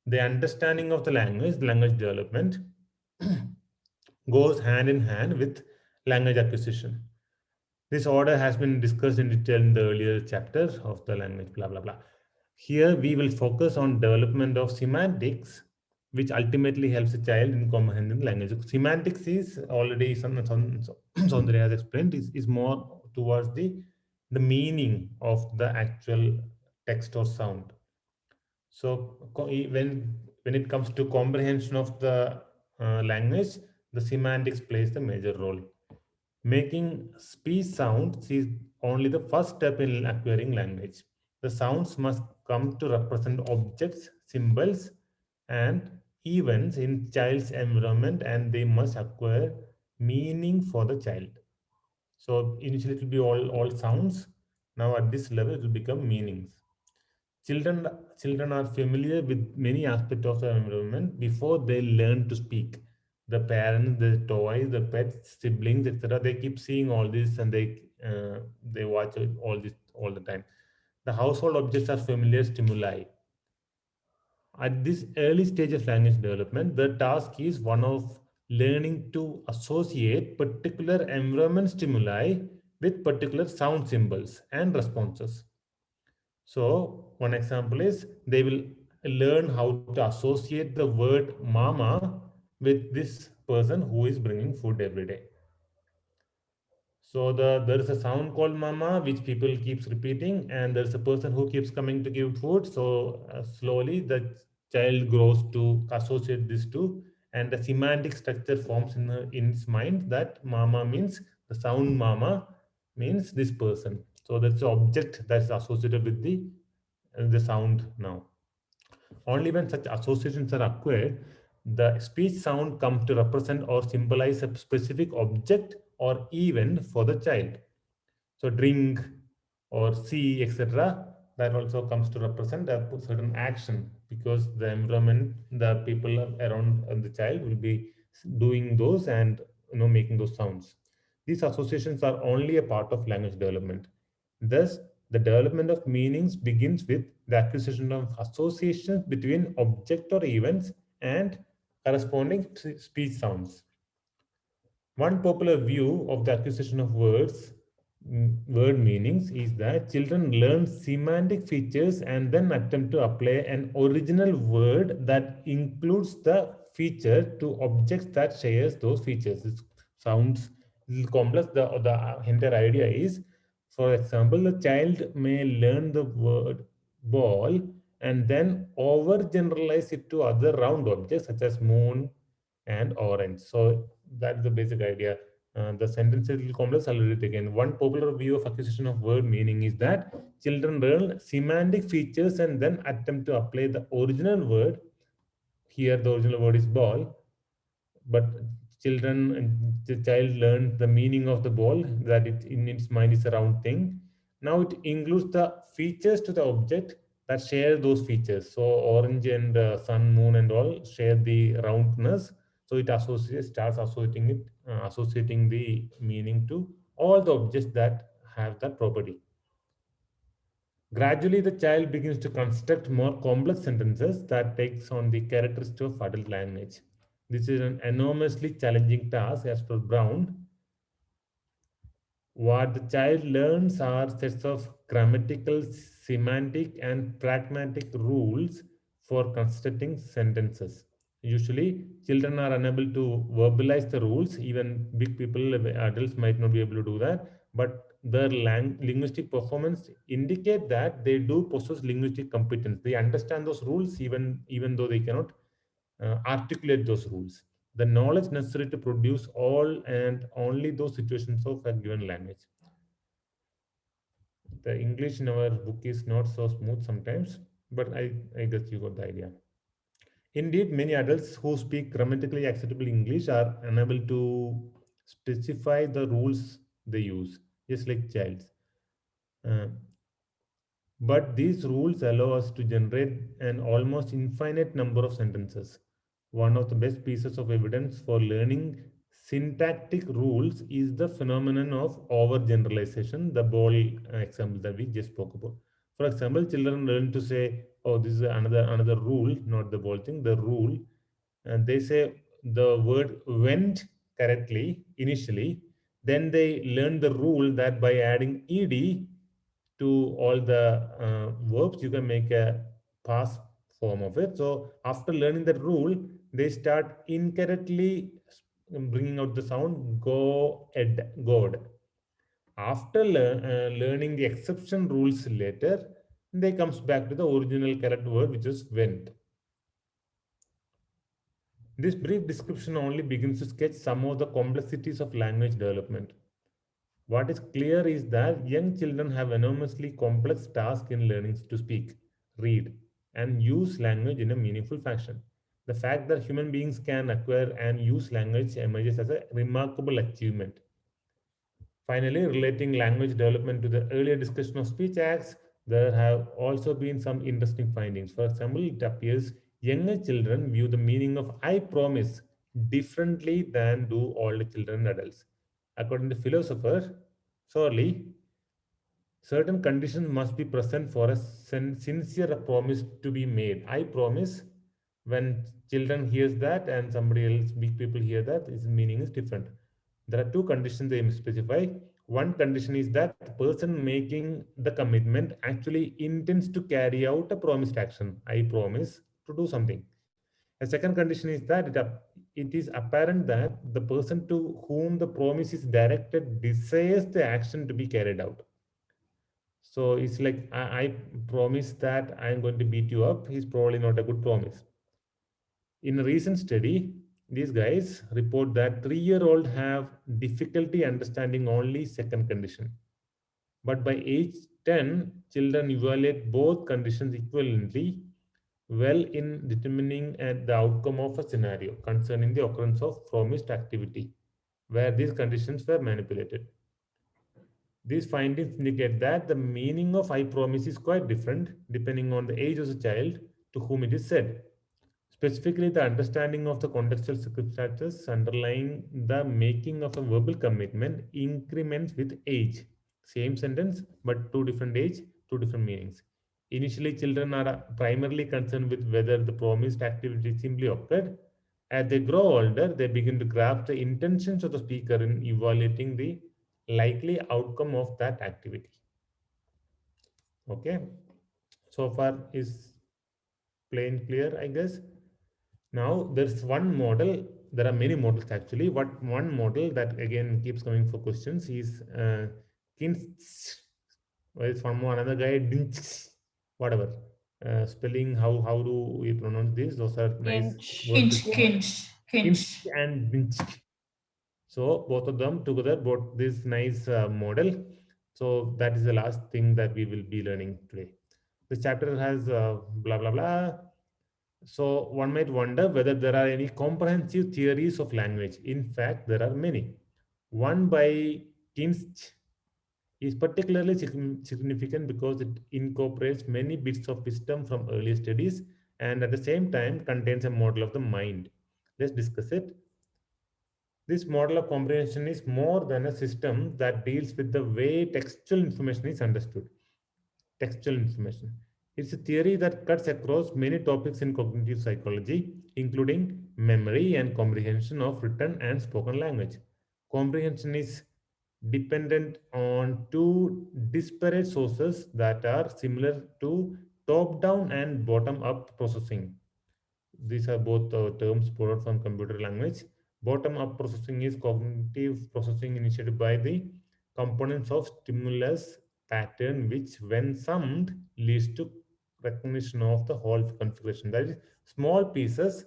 the understanding of the language development goes hand in hand with language acquisition. This order has been discussed in detail in the earlier chapters of the language, blah, blah, blah. Here we will focus on development of semantics, which ultimately helps a child in comprehending language. Semantics is already Soundra has explained is more towards the meaning of the actual text or sound. So when it comes to comprehension of the language, the semantics plays the major role. Making speech sounds is only the first step in acquiring language. The sounds must come to represent objects, symbols, and events in child's environment, and they must acquire meaning for the child. So initially it will be all sounds. Now at this level it will become meanings. Children children are familiar with many aspects of the environment before they learn to speak. The parents, the toys, the pets, siblings, etc. They keep seeing all this and they watch all this all the time. The household objects are familiar stimuli. At this early stage of language development, the task is one of learning to associate particular environment stimuli with particular sound symbols and responses. So, one example is they will learn how to associate the word mama with this person who is bringing food every day. So there is a sound called mama which people keeps repeating, and there's a person who keeps coming to give food. So slowly the child grows to associate these two, and the semantic structure forms in its mind that mama means the sound mama means this person. So that's the object that's associated with the sound now. Only when such associations are acquired, the speech sound comes to represent or symbolize a specific object or event for the child. So drink or see, etc. That also comes to represent a certain action, because the environment, the people around the child will be doing those and making those sounds. These associations are only a part of language development. Thus, the development of meanings begins with the acquisition of associations between object or events and corresponding speech sounds. One popular view of the acquisition of word meanings is that children learn semantic features and then attempt to apply an original word that includes the feature to objects that shares those features. It sounds a little complex. The entire idea is, for example, the child may learn the word ball and then overgeneralize it to other round objects such as moon and orange. So that's the basic idea. The sentence is a little complex. I'll read it again. One popular view of acquisition of word meaning is that children learn semantic features and then attempt to apply the original word. Here, the original word is ball, but the child learns the meaning of the ball, that it in its mind is a round thing. Now it includes the features to the object that share those features. So orange and sun, moon, and all share the roundness. So it starts associating the meaning to all the objects that have that property. Gradually, the child begins to construct more complex sentences that takes on the characteristics of adult language. This is an enormously challenging task as per Brown. What the child learns are sets of grammatical, semantic, and pragmatic rules for constructing sentences. Usually, children are unable to verbalize the rules. Even big people, adults, might not be able to do that. But their linguistic performance indicate that they do possess linguistic competence. They understand those rules even though they cannot articulate those rules. The knowledge necessary to produce all and only those situations of a given language. The English in our book is not so smooth sometimes, but I guess you got the idea. Indeed, many adults who speak grammatically acceptable English are unable to specify the rules they use, just like childs. Uh, But these rules allow us to generate an almost infinite number of sentences. One of the best pieces of evidence for learning syntactic rules is the phenomenon of overgeneralization, the ball example that we just spoke about. For example, children learn to say, oh, this is another rule, not the ball thing, the rule. And they say the word went correctly initially. Then they learn the rule that by adding ed to all the verbs, you can make a past form of it. So after learning the rule, they start incorrectly bringing out the sound go ed god. After learning the exception rules later, they comes back to the original correct word, which is went. This brief description only begins to sketch some of the complexities of language development. What is clear is that young children have enormously complex tasks in learning to speak, read, and use language in a meaningful fashion. The fact that human beings can acquire and use language emerges as a remarkable achievement. Finally, relating language development to the earlier discussion of speech acts, there have also been some interesting findings. For example, it appears younger children view the meaning of I promise differently than do older children and adults. According to philosophers, surely certain conditions must be present for a sincere promise to be made. I promise, when children hears that and somebody else, big people hear that, its meaning is different. There are two conditions they specify. One condition is that the person making the commitment actually intends to carry out a promised action. I promise to do something. A second condition is that it is apparent that the person to whom the promise is directed desires the action to be carried out. So it's like, I promise that I'm going to beat you up. Is probably not a good promise. In a recent study, these guys report that 3-year-old have difficulty understanding only second condition. But by age 10, children evaluate both conditions equivalently well in determining the outcome of a scenario concerning the occurrence of promised activity where these conditions were manipulated. These findings indicate that the meaning of I promise is quite different depending on the age of the child to whom it is said. Specifically, the understanding of the contextual circumstances underlying the making of a verbal commitment increments with age. Same sentence, but two different age, two different meanings. Initially, children are primarily concerned with whether the promised activity simply occurred. As they grow older, they begin to grasp the intentions of the speaker in evaluating the likely outcome of that activity. Okay, so far is plain clear, I guess. Now there's one model. There are many models actually. What one model that again keeps coming for questions is Kinst. Well, it's from another guy Dinch, whatever. Spelling, how do we pronounce this? Those are nice Kinch. words to Kinch, say. kinch, Kinst kinch. and Dinch. So both of them together brought this nice model. So that is the last thing that we will be learning today. This chapter has blah blah blah. So one might wonder whether there are any comprehensive theories of language. In fact, there are many. One by Kinch is particularly significant because it incorporates many bits of wisdom from earlier studies and at the same time contains a model of the mind. Let's discuss it. This model of comprehension is more than a system that deals with the way textual information is understood. Textual information. It's a theory that cuts across many topics in cognitive psychology, including memory and comprehension of written and spoken language. Comprehension is dependent on two disparate sources that are similar to top down and bottom up processing. These are both terms borrowed from computer language. Bottom up processing is cognitive processing initiated by the components of stimulus pattern, which, when summed, leads to recognition of the whole configuration. That is, small pieces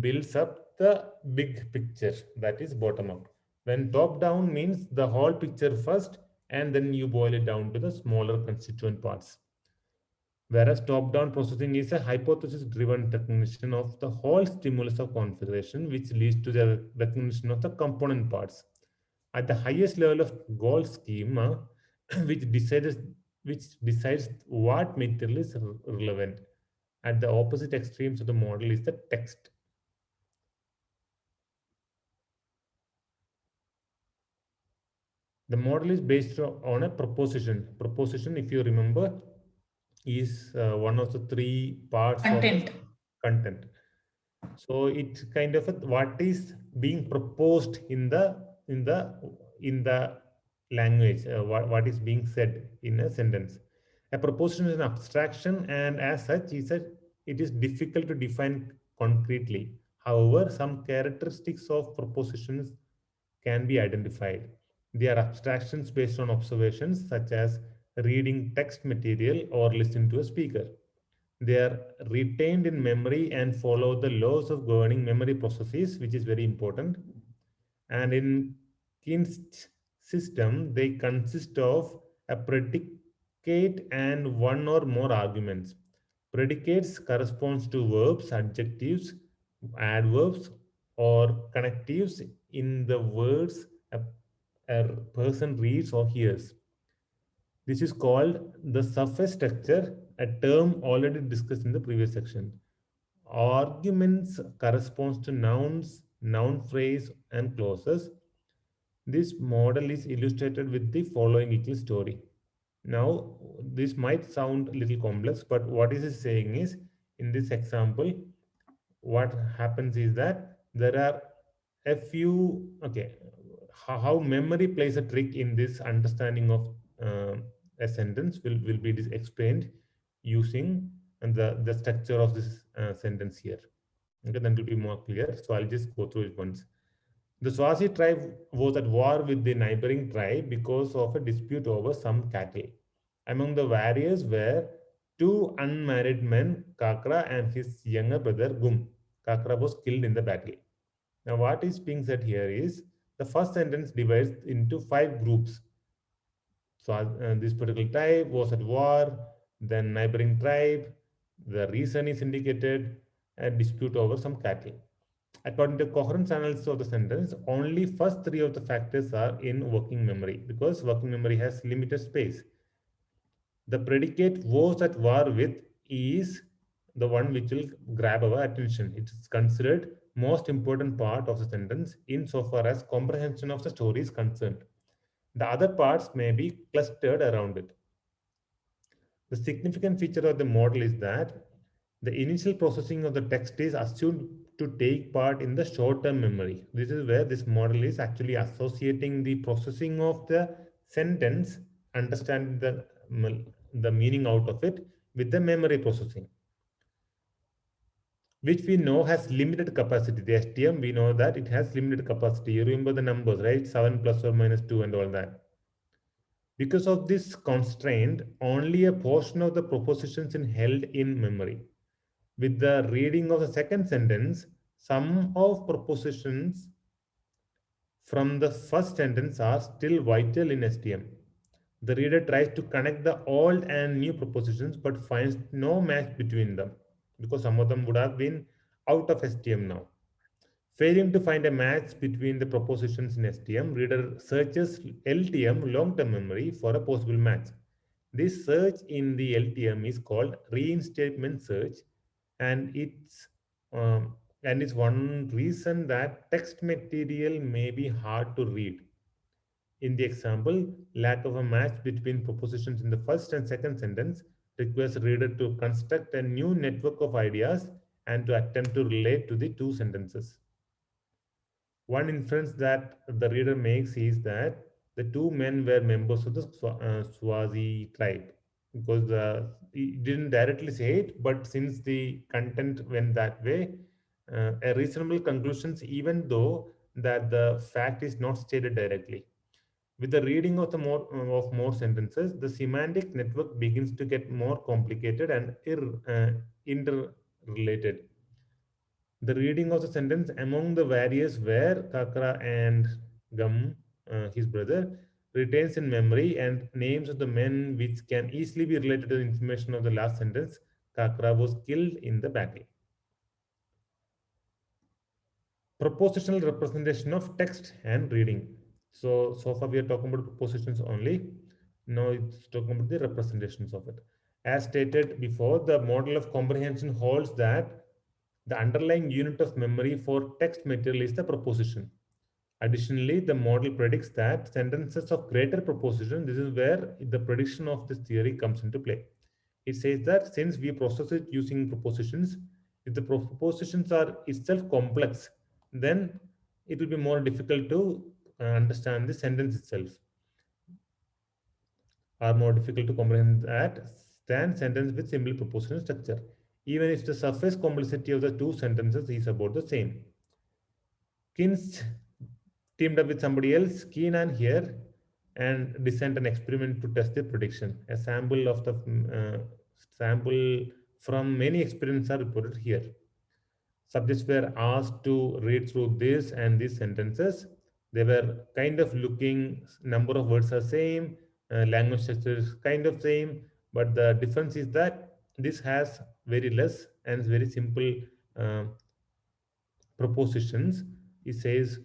builds up the big picture. That is bottom up. When top down means the whole picture first, and then you boil it down to the smaller constituent parts. Whereas top-down processing is a hypothesis-driven recognition of the whole stimulus of configuration, which leads to the recognition of the component parts. At the highest level of goal schema, which decides what material is relevant. At the opposite extremes of the model is the text. The model is based on a proposition. Proposition, if you remember, is one of the three parts of the Content. content. So it's kind of what is being proposed in the language, what is being said in a sentence. A proposition is an abstraction, and as such, it is difficult to define concretely. However, some characteristics of propositions can be identified. They are abstractions based on observations, such as reading text material or listening to a speaker. They are retained in memory and follow the laws of governing memory processes, which is very important. And in Kinst's system, they consist of a predicate and one or more arguments. Predicates corresponds to verbs, adjectives, adverbs, or connectives in the words a person reads or hears. This is called the surface structure, a term already discussed in the previous section. Arguments corresponds to nouns, noun phrase, and clauses. This model is illustrated with the following little story. Now, this might sound a little complex, but what is it saying is, in this example, what happens is that there are a few, okay, how memory plays a trick in this understanding of a sentence will be explained using the structure of this sentence here. Okay, then it will be more clear. So I'll just go through it once. The Swazi tribe was at war with the neighboring tribe because of a dispute over some cattle. Among the warriors were two unmarried men, Kakra and his younger brother Gum. Kakra was killed in the battle. Now, what is being said here is the first sentence divides into five groups. So, this particular tribe was at war, then neighboring tribe, the reason is indicated, a dispute over some cattle. According to coherence analysis of the sentence, only first three of the factors are in working memory because working memory has limited space. The predicate was at war with is the one which will grab our attention. It is considered most important part of the sentence insofar as comprehension of the story is concerned. The other parts may be clustered around it. The significant feature of the model is that the initial processing of the text is assumed to take part in the short-term memory. This is where this model is actually associating the processing of the sentence, understanding the meaning out of it with the memory processing, which we know has limited capacity. The STM, we know that it has limited capacity. You remember the numbers, right? 7 plus or minus 2 and all that. Because of this constraint, only a portion of the propositions is held in memory. With the reading of the second sentence, some of propositions from the first sentence are still vital in STM. The reader tries to connect the old and new propositions but finds no match between them because some of them would have been out of STM now. Failing to find a match between the propositions in STM, reader searches LTM long-term memory for a possible match. This search in the LTM is called reinstatement search, and um, it's one reason that text material may be hard to read. In the example, lack of a match between propositions in the first and second sentence requires the reader to construct a new network of ideas and to attempt to relate to the two sentences. One inference that the reader makes is that the two men were members of the Swazi tribe because he didn't directly say it, but since the content went that way, a reasonable conclusions, even though that the fact is not stated directly. With the reading of more sentences, the semantic network begins to get more complicated and interrelated. The reading of the sentence among the various where Kakra and Gum, his brother, retains in memory and names of the men which can easily be related to the information of the last sentence. Kakra was killed in the battle. Propositional representation of text and reading. So far we are talking about propositions only. Now it's talking about the representations of it. As stated before, the model of comprehension holds that the underlying unit of memory for text material is the proposition. Additionally, the model predicts that sentences of greater proposition, this is where the prediction of this theory comes into play. It says that since we process it using propositions, if the propositions are itself complex, then it will be more difficult to understand the sentence itself. are more difficult to comprehend than sentence with simple propositional structure, even if the surface complexity of the two sentences is about the same. Kins teamed up with somebody else, Keen and here, and designed an experiment to test the prediction. A sample of the sample from many experiments are reported here. Subjects were asked to read through this and these sentences. They were kind of looking, number of words are same, language structure is kind of same, but the difference is that this has very less and very simple uh, propositions. He says,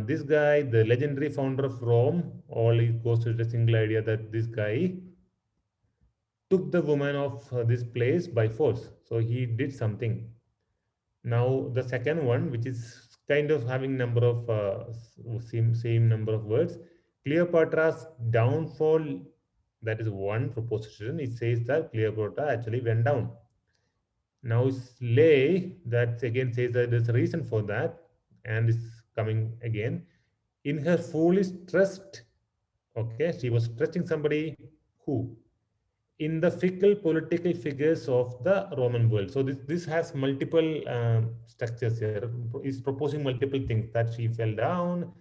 this guy, the legendary founder of Rome, all it goes to the single idea that this guy took the woman of this place by force. So he did something. Now the second one, which is kind of having number of same number of words, Cleopatra's downfall. That is one proposition. It says that Cleopatra actually went down. Now Slay that again says that there's a reason for that, and is coming again. In her foolish trust, okay, she was trusting somebody who in the fickle political figures of the Roman world. So this has multiple structures here. Is proposing multiple things that she fell down,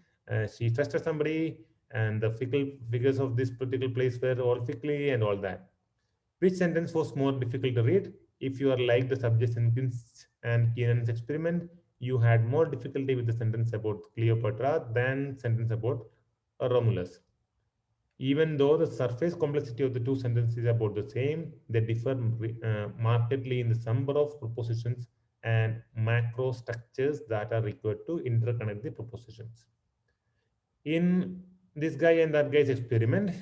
she trusted somebody, and the fickle figures of this particular place were all fickly and all that. Which sentence was more difficult to read? If you are like the subjects in Kin's and Keenan's experiment, you had more difficulty with the sentence about Cleopatra than sentence about Romulus. Even though the surface complexity of the two sentences is about the same, they differ markedly in the number of propositions and macro structures that are required to interconnect the propositions. In this guy and that guy's experiment,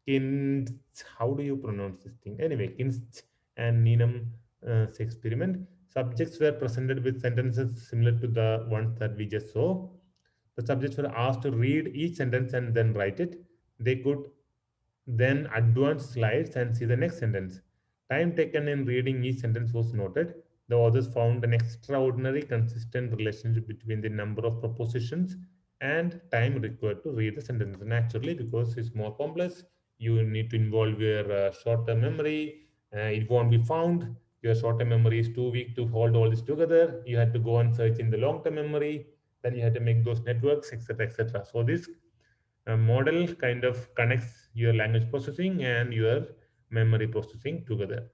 Kinst, how do you pronounce this thing? Anyway, Kinst and Needham's experiment, subjects were presented with sentences similar to the ones that we just saw. The subjects were asked to read each sentence and then write it. They could then advance slides and see the next sentence. Time taken in reading each sentence was noted. The authors found an extraordinary consistent relationship between the number of propositions and time required to read the sentence. Naturally, because it's more complex, you need to involve your short-term memory. It won't be found. Your short-term memory is too weak to hold all this together. You had to go and search in the long-term memory. Then you had to make those networks, etc., etc. So this model kind of connects your language processing and your memory processing together.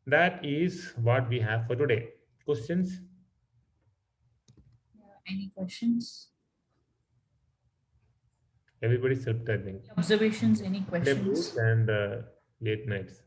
That is what we have for today. Questions? Any questions? Everybody self-typing. Observations, any Monday blues questions? and late nights.